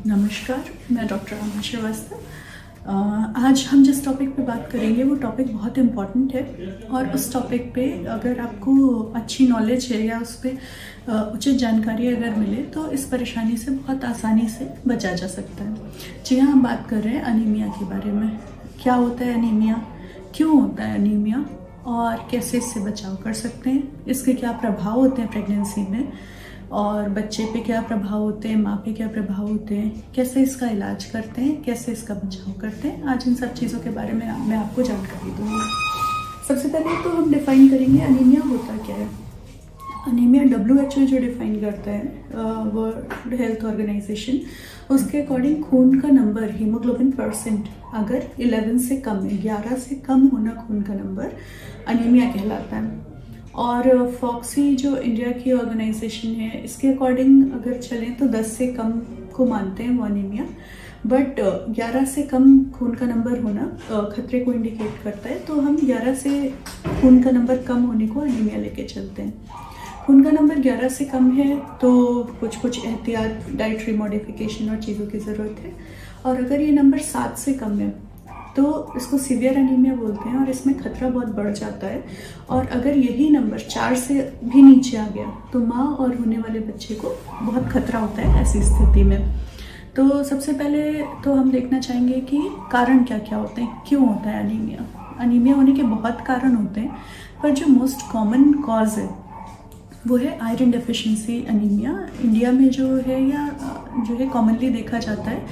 नमस्कार, मैं डॉक्टर आमा श्रीवास्तव। आज हम जिस टॉपिक पे बात करेंगे वो टॉपिक बहुत इम्पॉर्टेंट है और उस टॉपिक पे अगर आपको अच्छी नॉलेज है या उस पर उचित जानकारी अगर मिले तो इस परेशानी से बहुत आसानी से बचा जा सकता है। जी हाँ, हम बात कर रहे हैं अनीमिया के बारे में। क्या होता है अनीमिया, क्यों होता है अनीमिया और कैसे इससे बचाव कर सकते हैं, इसके क्या प्रभाव होते हैं प्रेगनेंसी में और बच्चे पे क्या प्रभाव होते हैं, माँ पे क्या प्रभाव होते हैं, कैसे इसका इलाज करते हैं, कैसे इसका बचाव करते हैं। आज इन सब चीज़ों के बारे में मैं आपको जानकारी दूँगी। सबसे पहले तो हम डिफ़ाइन करेंगे अनीमिया होता क्या है। अनीमिया WHO जो डिफ़ाइन करता है, वर्ल्ड हेल्थ ऑर्गेनाइजेशन, उसके अकॉर्डिंग खून का नंबर हीमोग्लोबिन परसेंट अगर 11 से कम है, 11 से कम होना खून का नंबर अनीमिया कहलाता है। और फॉक्सी जो इंडिया की ऑर्गेनाइजेशन है, इसके अकॉर्डिंग अगर चलें तो 10 से कम को मानते हैं वो अनीमिया, बट 11 से कम खून का नंबर होना खतरे को इंडिकेट करता है। तो हम 11 से खून का नंबर कम होने को अनीमिया लेके चलते हैं। खून का नंबर 11 से कम है तो कुछ एहतियात, डाइटरी मॉडिफिकेशन और चीज़ों की ज़रूरत है। और अगर ये नंबर 7 से कम है तो इसको सीवियर अनीमिया बोलते हैं और इसमें खतरा बहुत बढ़ जाता है। और अगर यही नंबर 4 से भी नीचे आ गया तो माँ और होने वाले बच्चे को बहुत खतरा होता है ऐसी स्थिति में। तो सबसे पहले तो हम देखना चाहेंगे कि कारण क्या क्या होते हैं, क्यों होता है अनीमिया। अनीमिया होने के बहुत कारण होते हैं, पर जो मोस्ट कॉमन कॉज है वो है आयरन डेफिशिएंसी अनीमिया। इंडिया में जो है या जो है कॉमनली देखा जाता है,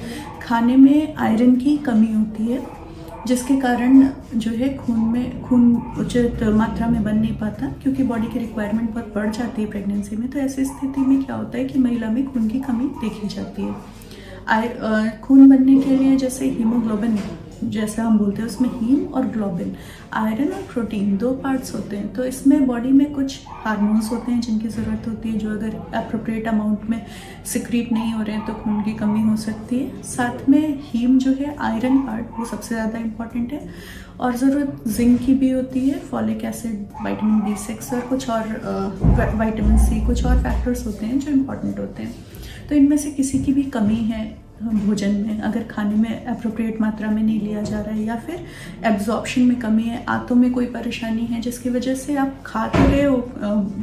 खाने में आयरन की कमी होती है जिसके कारण जो है खून उचित मात्रा में बन नहीं पाता, क्योंकि बॉडी की रिक्वायरमेंट बहुत बढ़ जाती है प्रेगनेंसी में। तो ऐसी स्थिति में क्या होता है कि महिला में खून की कमी देखी जाती है। खून बनने के लिए जैसे हीमोग्लोबिन जैसा हम बोलते हैं, उसमें हीम और ग्लोबिन, आयरन और प्रोटीन 2 पार्ट्स होते हैं। तो इसमें बॉडी में कुछ हार्मोन्स होते हैं जिनकी ज़रूरत होती है, जो अगर अप्रोप्रिएट अमाउंट में सिक्रीट नहीं हो रहे हैं तो खून की कमी हो सकती है। साथ में हीम जो है, आयरन पार्ट, वो सबसे ज़्यादा इम्पॉर्टेंट है। और ज़रूरत जिंक की भी होती है, फॉलिक एसिड, विटामिन B6 और कुछ और विटामिन C, कुछ और फैक्टर्स होते हैं जो इम्पॉर्टेंट होते हैं। तो इनमें से किसी की भी कमी है भोजन में, अगर खाने में अप्रोप्रिएट मात्रा में नहीं लिया जा रहा है, या फिर एब्जॉर्प्शन में कमी है, आंतों में कोई परेशानी है जिसकी वजह से आप खा तो रहे हो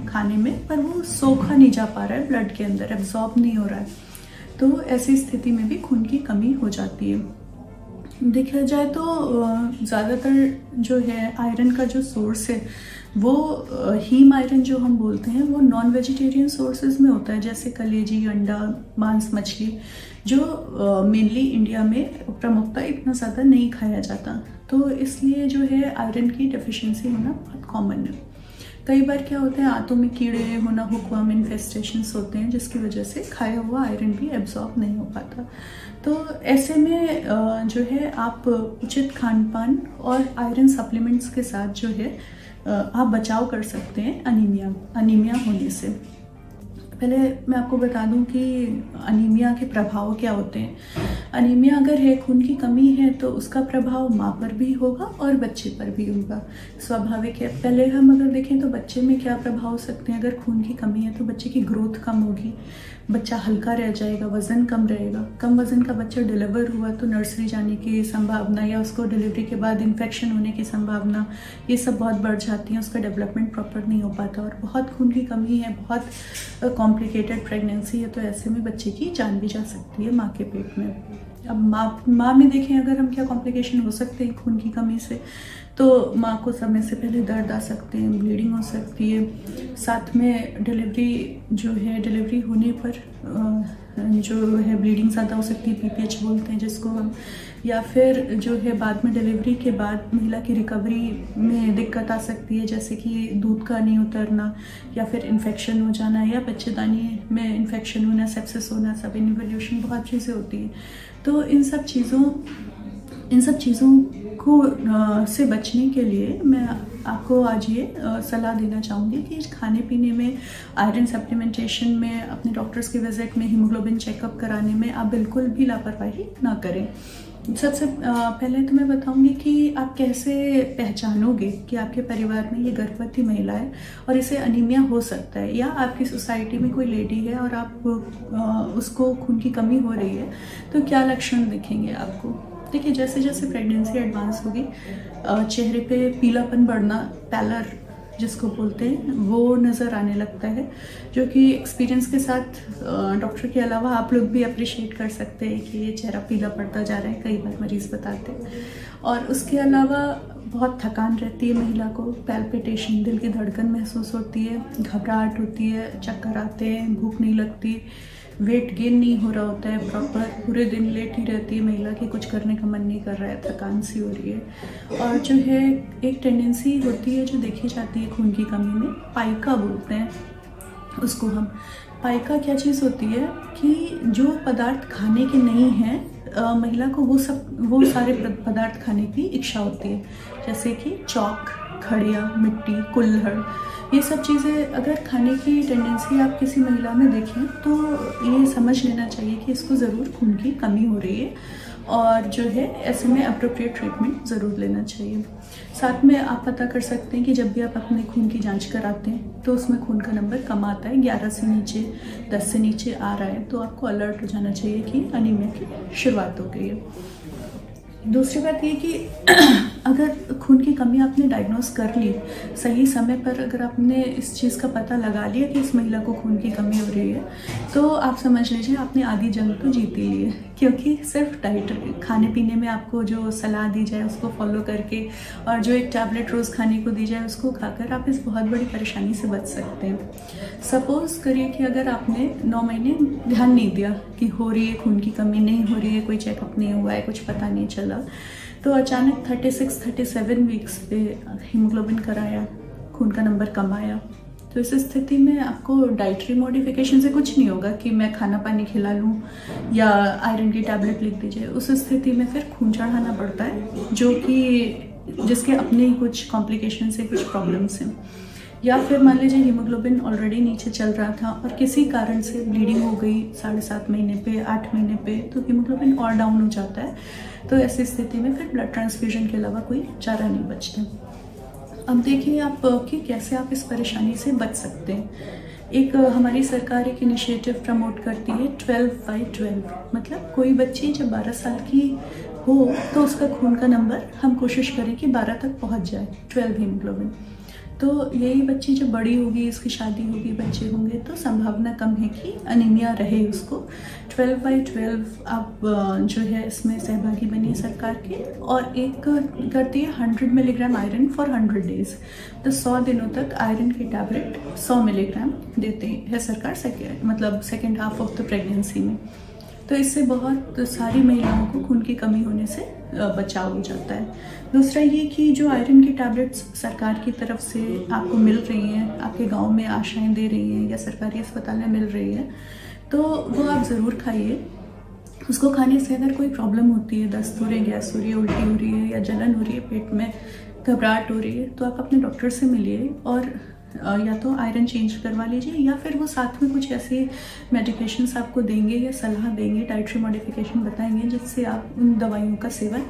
खाने में पर वो सोखा नहीं जा पा रहा है, ब्लड के अंदर एब्जॉर्ब नहीं हो रहा है, तो ऐसी स्थिति में भी खून की कमी हो जाती है। देखा जाए तो ज़्यादातर जो है आयरन का जो सोर्स है वो हीम आयरन जो हम बोलते हैं वो नॉन वेजिटेरियन सोर्सेज में होता है, जैसे कलेजी, अंडा, मांस, मछली, जो मेनली इंडिया में प्रमुखता इतना ज़्यादा नहीं खाया जाता। तो इसलिए जो है आयरन की डेफिशिएंसी होना बहुत कॉमन है। कई बार क्या होता है, आंतों में कीड़े होना, हुकवर्म इन्फेस्टेशंस होते हैं जिसकी वजह से खाया हुआ आयरन भी एब्जॉर्ब नहीं हो पाता। तो ऐसे में जो है आप उचित खान पान और आयरन सप्लीमेंट्स के साथ जो है आप बचाव कर सकते हैं अनीमिया होने से। पहले मैं आपको बता दूं कि अनीमिया के प्रभाव क्या होते हैं। अनीमिया अगर है, खून की कमी है, तो उसका प्रभाव माँ पर भी होगा और बच्चे पर भी होगा, स्वाभाविक है। पहले हम अगर देखें तो बच्चे में क्या प्रभाव हो सकते हैं। अगर खून की कमी है तो बच्चे की ग्रोथ कम होगी, बच्चा हल्का रह जाएगा, वज़न कम रहेगा। कम वज़न का बच्चा डिलीवर हुआ तो नर्सरी जाने की संभावना या उसको डिलीवरी के बाद इन्फेक्शन होने की संभावना, ये सब बहुत बढ़ जाती है। उसका डेवलपमेंट प्रॉपर नहीं हो पाता। और बहुत खून की कमी है, बहुत कॉम्प्लिकेटेड प्रेगनेंसी है, तो ऐसे में बच्चे की जान भी जा सकती है माँ के पेट में। अब माँ में देखें अगर हम क्या कॉम्प्लिकेशन हो सकते हैं खून की कमी से, तो माँ को समय से पहले दर्द आ सकते हैं, ब्लीडिंग हो सकती है। साथ में डिलीवरी होने पर जो है ब्लीडिंग ज़्यादा हो सकती है, PPH बोलते हैं जिसको हम, या फिर जो है बाद में डिलीवरी के बाद महिला की रिकवरी में दिक्कत आ सकती है, जैसे कि दूध का नहीं उतरना, या फिर इन्फेक्शन हो जाना, या बच्चेदानी में इन्फेक्शन होना, सेप्सिस होना, सब इन्वोल्यूशन, बहुत चीज़ें होती हैं। तो इन सब चीज़ों को से बचने के लिए मैं आपको आज ये सलाह देना चाहूँगी कि खाने पीने में, आयरन सप्लीमेंटेशन में, अपने डॉक्टर्स के विजिट में, हीमोग्लोबिन चेकअप कराने में आप बिल्कुल भी लापरवाही ना करें। सबसे पहले तो मैं बताऊंगी कि आप कैसे पहचानोगे कि आपके परिवार में ये गर्भवती महिला है और इसे अनीमिया हो सकता है, या आपकी सोसाइटी में कोई लेडी है और आप उसको खून की कमी हो रही है, तो क्या लक्षण दिखेंगे आपको। देखिए, जैसे जैसे प्रेगनेंसी एडवांस होगी चेहरे पे पीलापन बढ़ना, पैलर जिसको बोलते हैं, वो नज़र आने लगता है, जो कि एक्सपीरियंस के साथ डॉक्टर के अलावा आप लोग भी अप्रिशिएट कर सकते हैं कि ये चेहरा पीला पड़ता जा रहा है, कई बार मरीज़ बताते हैं। और उसके अलावा बहुत थकान रहती है महिला को, पैल्पिटेशन, दिल की धड़कन महसूस होती है, घबराहट होती है, चक्कर आते हैं, भूख नहीं लगती, वेट गेन नहीं हो रहा होता है प्रॉपर, पूरे दिन लेट ही रहती है महिला की, कुछ करने का मन नहीं कर रहा है, थकान सी हो रही है। और जो है एक टेंडेंसी होती है जो देखी जाती है खून की कमी में, पाइका बोलते हैं उसको हम। पाइका क्या चीज़ होती है कि जो पदार्थ खाने के नहीं हैं, महिला को वो सारे पदार्थ खाने की इच्छा होती है, जैसे कि चौक, खड़िया, मिट्टी, कुल्हड़, ये सब चीज़ें अगर खाने की टेंडेंसी आप किसी महिला में देखें तो ये समझ लेना चाहिए कि इसको ज़रूर खून की कमी हो रही है, और जो है ऐसे में अप्रोप्रिएट ट्रीटमेंट ज़रूर लेना चाहिए। साथ में आप पता कर सकते हैं कि जब भी आप अपने खून की जांच कराते हैं तो उसमें खून का नंबर कम आता है, 11 से नीचे, 10 से नीचे आ रहा है, तो आपको अलर्ट हो जाना चाहिए कि अनीमिया की शुरुआत हो गई है। दूसरी बात ये कि अगर खून की कमी आपने डायग्नोस कर ली सही समय पर, अगर आपने इस चीज़ का पता लगा लिया कि इस महिला को खून की कमी हो रही है, तो आप समझ लीजिए आपने आधी जंग तो जीत ही ली है, क्योंकि सिर्फ डाइट, खाने पीने में आपको जो सलाह दी जाए उसको फॉलो करके, और जो एक टैबलेट रोज़ खाने को दी जाए उसको खाकर आप इस बहुत बड़ी परेशानी से बच सकते हैं। सपोज़ करिए कि अगर आपने 9 महीने ध्यान नहीं दिया कि हो रही है खून की कमी, नहीं हो रही है, कोई चेकअप नहीं हुआ है, कुछ पता नहीं चला, तो अचानक 36-37 वीक्स पे हीमोग्लोबिन कराया, खून का नंबर कम आया, तो इस स्थिति में आपको डाइटरी मॉडिफिकेशन से कुछ नहीं होगा कि मैं खाना पानी खिला लूँ या आयरन की टैबलेट लिख दीजिए। उस स्थिति में फिर खून चढ़ाना पड़ता है, जो कि जिसके अपने ही कुछ कॉम्प्लिकेशन से कुछ प्रॉब्लम्स हैं। या फिर मान लीजिए हीमोग्लोबिन ऑलरेडी नीचे चल रहा था और किसी कारण से ब्लीडिंग हो गई 7.5 महीने पे, 8 महीने पे, तो हीमोग्लोबिन और डाउन हो जाता है, तो ऐसी स्थिति में फिर ब्लड ट्रांसफ्यूजन के अलावा कोई चारा नहीं बचता। अब देखिए आप कि कैसे आप इस परेशानी से बच सकते हैं। एक हमारी सरकार एक इनिशिएटिव प्रमोट करती है 12/12, मतलब कोई बच्ची जब 12 साल की हो तो उसका खून का नंबर हम कोशिश करें कि 12 तक पहुंच जाए, 12 हीमोग्लोबिन। तो यही बच्ची जब बड़ी होगी, इसकी शादी होगी, बच्चे होंगे, तो संभावना कम है कि अनीमिया रहे उसको। 12/12 आप जो है इसमें सहभागी बनिए सरकार के, और एक करती है 100 मिलीग्राम आयरन फॉर 100 डेज, तो 100 दिनों तक आयरन की टैबलेट 100 मिलीग्राम देते है सरकार second half of the pregnancy में। तो इससे बहुत सारी महिलाओं को खून की कमी होने से बचाव हो जाता है। दूसरा ये कि जो आयरन की टैबलेट्स सरकार की तरफ से आपको मिल रही हैं, आपके गांव में आशाएं दे रही हैं या सरकारी अस्पताल में मिल रही है, तो वो आप ज़रूर खाइए। उसको खाने से अगर कोई प्रॉब्लम होती है, दस्त हो रही है, गैस हो रही है, उल्टी हो रही है या जलन हो रही है पेट में, घबराहट हो रही है, तो आप अपने डॉक्टर से मिलिए और या तो आयरन चेंज करवा लीजिए, या फिर वो साथ में कुछ ऐसे मेडिकेशंस आपको देंगे या सलाह देंगे, डाइटरी मॉडिफिकेशन बताएंगे, जिससे आप उन दवाइयों का सेवन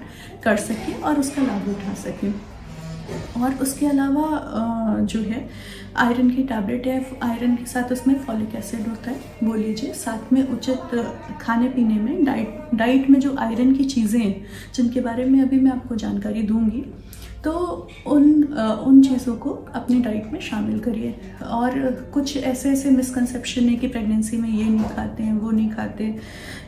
कर सकें और उसका लाभ उठा सकें। और उसके अलावा जो है आयरन की टैबलेट है, आयरन के साथ उसमें फॉलिक एसिड होता है, वो लीजिए। साथ में उचित खाने पीने में डाइट में जो आयरन की चीज़ें हैं, जिनके बारे में अभी मैं आपको जानकारी दूंगी, तो उन चीज़ों को अपनी डाइट में शामिल करिए। और कुछ ऐसे मिसकंसेप्शन है कि प्रेगनेंसी में ये नहीं खाते हैं, वो नहीं खाते,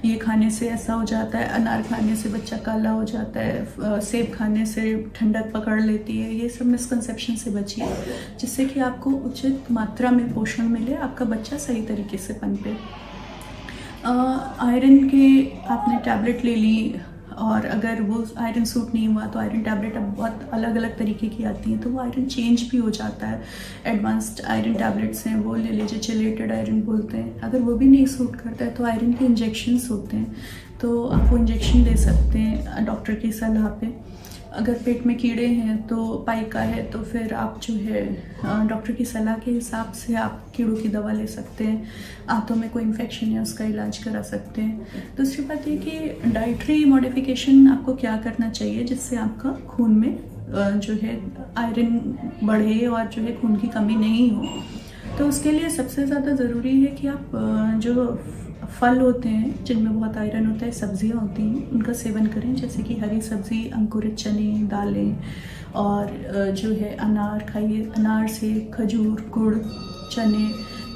ये खाने से ऐसा हो जाता है, अनार खाने से बच्चा काला हो जाता है, सेब खाने से ठंडक पकड़ लेती है, ये सब मिसकंसेप्शन से बचिए, जिससे कि आपको उचित मात्रा में पोषण मिले, आपका बच्चा सही तरीके से पनपे। आयरन के आपने टैबलेट ले ली, और अगर वो आयरन सूट नहीं हुआ तो आयरन टैबलेट अब बहुत अलग अलग तरीके की आती हैं, तो वो आयरन चेंज भी हो जाता है। एडवांस्ड आयरन टैबलेट्स हैं, वो ले लीजिए, चिलेटेड आयरन बोलते हैं। अगर वो भी नहीं सूट करता है तो आयरन के इंजेक्शन्स होते हैं, तो आप वो इंजेक्शन ले सकते हैं डॉक्टर की सलाह पे। अगर पेट में कीड़े हैं तो पाइका है तो फिर आप जो है डॉक्टर की सलाह के हिसाब से आप कीड़ों की दवा ले सकते हैं। आंतों में कोई इन्फेक्शन है उसका इलाज करा सकते हैं। दूसरी बात ये कि डाइटरी मॉडिफिकेशन आपको क्या करना चाहिए जिससे आपका खून में जो है आयरन बढ़े और जो है खून की कमी नहीं हो। तो उसके लिए सबसे ज़्यादा ज़रूरी है कि आप जो फल होते हैं जिनमें बहुत आयरन होता है, सब्जियां होती हैं, उनका सेवन करें। जैसे कि हरी सब्जी, अंकुरित चने, दालें और जो है अनार खाइए। अनार से खजूर, गुड़, चने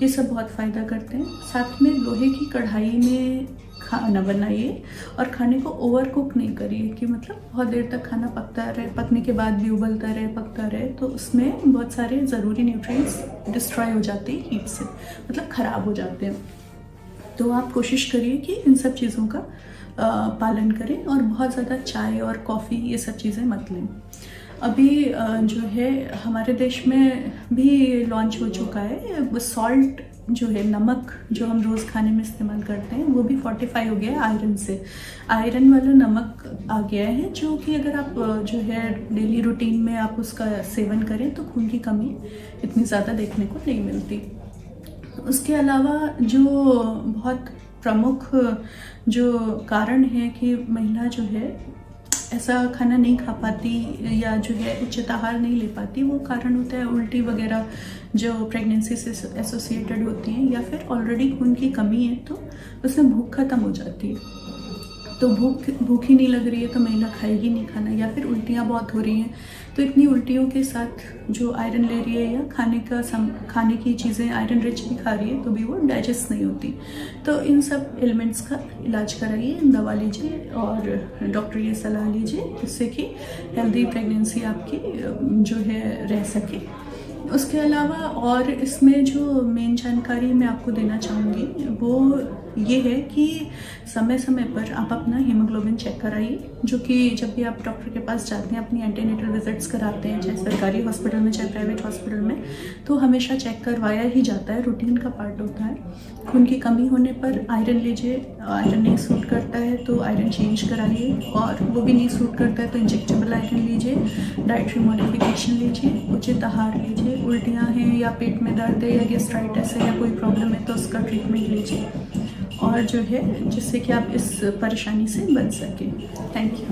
ये सब बहुत फ़ायदा करते हैं। साथ में लोहे की कढ़ाई में खाना बनाइए और खाने को ओवर कुक नहीं करिए कि मतलब बहुत देर तक खाना पकता रहे, पकने के बाद भी उबलता रहे, पकता रहे, तो उसमें बहुत सारे ज़रूरी न्यूट्रिएंट्स डिस्ट्रॉय हो जाते हैं हीट से, मतलब ख़राब हो जाते हैं। तो आप कोशिश करिए कि इन सब चीज़ों का पालन करें और बहुत ज़्यादा चाय और कॉफ़ी ये सब चीज़ें मत लें। अभी जो है हमारे देश में भी लॉन्च हो चुका है सॉल्ट, जो है नमक जो हम रोज़ खाने में इस्तेमाल करते हैं, वो भी फोर्टिफाई हो गया है आयरन से। आयरन वाला नमक आ गया है जो कि अगर आप जो है डेली रूटीन में आप उसका सेवन करें तो खून की कमी इतनी ज़्यादा देखने को नहीं मिलती। उसके अलावा जो बहुत प्रमुख जो कारण है कि महिला जो है ऐसा खाना नहीं खा पाती या जो है उचित आहार नहीं ले पाती, वो कारण होता है उल्टी वगैरह जो प्रेगनेंसी से एसोसिएटेड होती हैं, या फिर ऑलरेडी खून की कमी है तो उसमें भूख खत्म हो जाती है। तो भूख ही नहीं लग रही है तो महिला खाएगी नहीं खाना, या फिर उल्टियाँ बहुत हो रही हैं तो इतनी उल्टियों के साथ जो आयरन ले रही है या खाने की चीज़ें आयरन रिच भी खा रही है तो भी वो डाइजेस्ट नहीं होती। तो इन सब एलिमेंट्स का इलाज कराइए, दवा लीजिए और डॉक्टर की सलाह लीजिए जिससे कि हेल्दी प्रेगनेंसी आपकी जो है रह सके। उसके अलावा और इसमें जो मेन जानकारी मैं आपको देना चाहूँगी वो ये है कि समय समय पर आप अपना हीमोग्लोबिन चेक कराइए, जो कि जब भी आप डॉक्टर के पास जाते हैं अपनी एंटीनेटल विजिट्स कराते हैं, चाहे सरकारी हॉस्पिटल में चाहे प्राइवेट हॉस्पिटल में, तो हमेशा चेक करवाया ही जाता है, रूटीन का पार्ट होता है। खून की कमी होने पर आयरन लीजिए, आयरन नहीं सूट करता है तो आयरन चेंज कराइए, और वो भी नहीं सूट करता है तो इंजेक्टेबल आयरन लीजिए, डाइटरी मॉडिफिकेशन लीजिए, उचित आहार लीजिए। उल्टियाँ हैं या पेट में दर्द है या गैस्ट्राइटिस है या कोई प्रॉब्लम है तो उसका ट्रीटमेंट लीजिए, और जो है जिससे कि आप इस परेशानी से बच सकें। Thank you.